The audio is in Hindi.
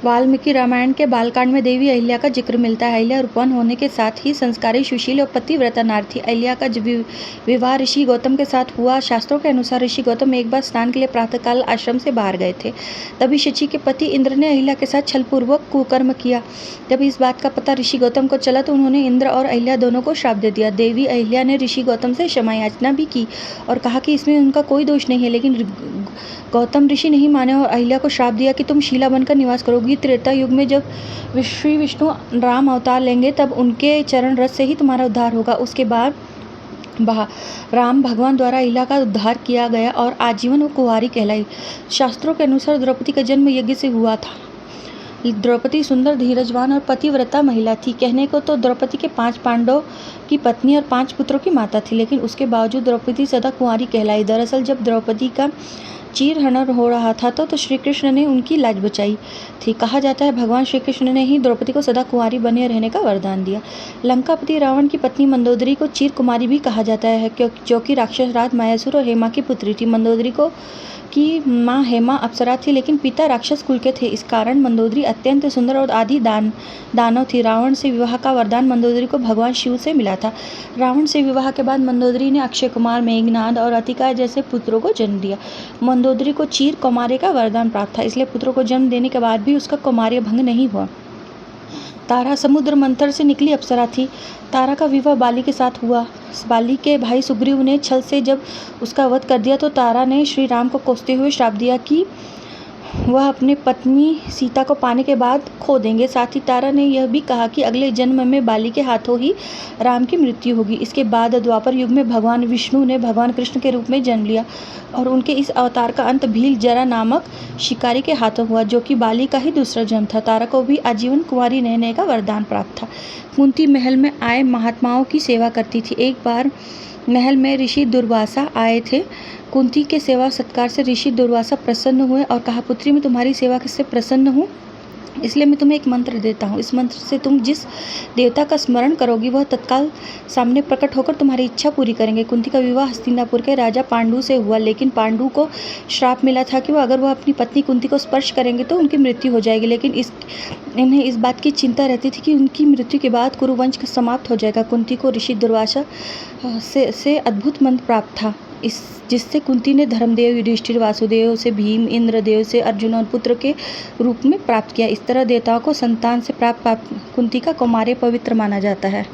वाल्मीकि रामायण के बालकांड में देवी अहिल्या का जिक्र मिलता है। अहिल्या रूपवान होने के साथ ही संस्कारी, सुशील और पतिव्रता नारी थी। अहिल्या का विवाह ऋषि गौतम के साथ हुआ। शास्त्रों के अनुसार ऋषि गौतम एक बार स्नान के लिए प्रातःकाल आश्रम से बाहर गए थे। तभी शची के पति इंद्र ने अहिल्या के साथ छलपूर्वक कुकर्म किया। जब इस बात का पता ऋषि गौतम को चला तो उन्होंने इंद्र और अहिल्या दोनों को श्राप दे दिया। देवी अहिल्या ने ऋषि गौतम से क्षमा याचना भी की और कहा कि इसमें उनका कोई दोष नहीं है, लेकिन गौतम ऋषि नहीं माने और अहिल्या को श्राप दिया कि तुम शीला बनकर निवास करोगी। त्रेता युग में जब श्री विष्णु राम अवतार लेंगे तब उनके चरण रस से ही तुम्हारा उद्धार होगा। उसके बाद राम भगवान द्वारा अहिल्या का उद्धार किया गया और आजीवन वो कुंवारी कहलाई। शास्त्रों के अनुसार द्रौपदी का जन्म यज्ञ से हुआ था। द्रौपदी सुंदर, धीरजवान और पतिव्रता महिला थी। कहने को तो द्रौपदी के 5 पांडव की पत्नी और 5 पुत्रों की माता थी, लेकिन उसके बावजूद द्रौपदी सदा कुंवारी कहलाई। दरअसल जब द्रौपदी का चीरहरण हो रहा था तो श्री कृष्ण ने उनकी लाज बचाई थी। कहा जाता है भगवान श्री कृष्ण ने ही द्रौपदी को सदा कुंवारी बने रहने का वरदान दिया। लंकापति रावण की पत्नी मंदोदरी को चीर कुमारी भी कहा जाता है, जो कि राक्षस राज मायासुर और हेमा की पुत्री थी। मंदोदरी की माँ हेमा अप्सरा थी, लेकिन पिता राक्षस कुल के थे। इस कारण मंदोदरी अत्यंत सुंदर और आदि दानव थी। रावण से विवाह का वरदान मंदोदरी को भगवान शिव से मिला था। रावण से विवाह के बाद मंदोदरी ने अक्षय कुमार, मेघनाद और अतिका जैसे पुत्रों को जन्म दिया। मंदोदरी को चीर कौमार्य का वरदान प्राप्त था, इसलिए पुत्रों को जन्म देने के बाद भी उसका कौमार्य भंग नहीं हुआ। तारा समुद्र मंथर से निकली अप्सरा थी। तारा का विवाह बाली के साथ हुआ। बाली के भाई सुग्रीव ने छल से जब उसका वध कर दिया तो तारा ने श्री राम को कोसते हुए श्राप दिया कि वह अपनी पत्नी सीता को पाने के बाद खो देंगे। साथ ही तारा ने यह भी कहा कि अगले जन्म में बाली के हाथों ही राम की मृत्यु होगी। इसके बाद द्वापर युग में भगवान विष्णु ने भगवान कृष्ण के रूप में जन्म लिया और उनके इस अवतार का अंत भील जरा नामक शिकारी के हाथों हुआ, जो कि बाली का ही दूसरा जन्म था। तारा को भी आजीवन कुंवारी रहने का वरदान प्राप्त था। कुंती महल में आए महात्माओं की सेवा करती थी। एक बार महल में ऋषि दुर्वासा आए थे। कुंती के सेवा सत्कार से ऋषि दुर्वासा प्रसन्न हुए और कहा, पुत्री मैं तुम्हारी सेवा से प्रसन्न हूँ, इसलिए मैं तुम्हें एक मंत्र देता हूँ। इस मंत्र से तुम जिस देवता का स्मरण करोगी वह तत्काल सामने प्रकट होकर तुम्हारी इच्छा पूरी करेंगे। कुंती का विवाह हस्तिनापुर के राजा पांडु से हुआ, लेकिन पांडु को श्राप मिला था कि अगर वह अपनी पत्नी कुंती को स्पर्श करेंगे तो उनकी मृत्यु हो जाएगी। लेकिन इन्हें इस बात की चिंता रहती थी कि उनकी मृत्यु के बाद कुरुवंश समाप्त हो जाएगा। कुंती को ऋषि दुर्वासा से अद्भुत मंत्र प्राप्त था, जिससे कुंती ने धर्मदेव, युधिष्ठिर, वासुदेव से भीम, इंद्रदेव से अर्जुन और पुत्र के रूप में प्राप्त किया। इस तरह देवताओं को संतान से प्राप्त कुंती का कौमार्य पवित्र माना जाता है।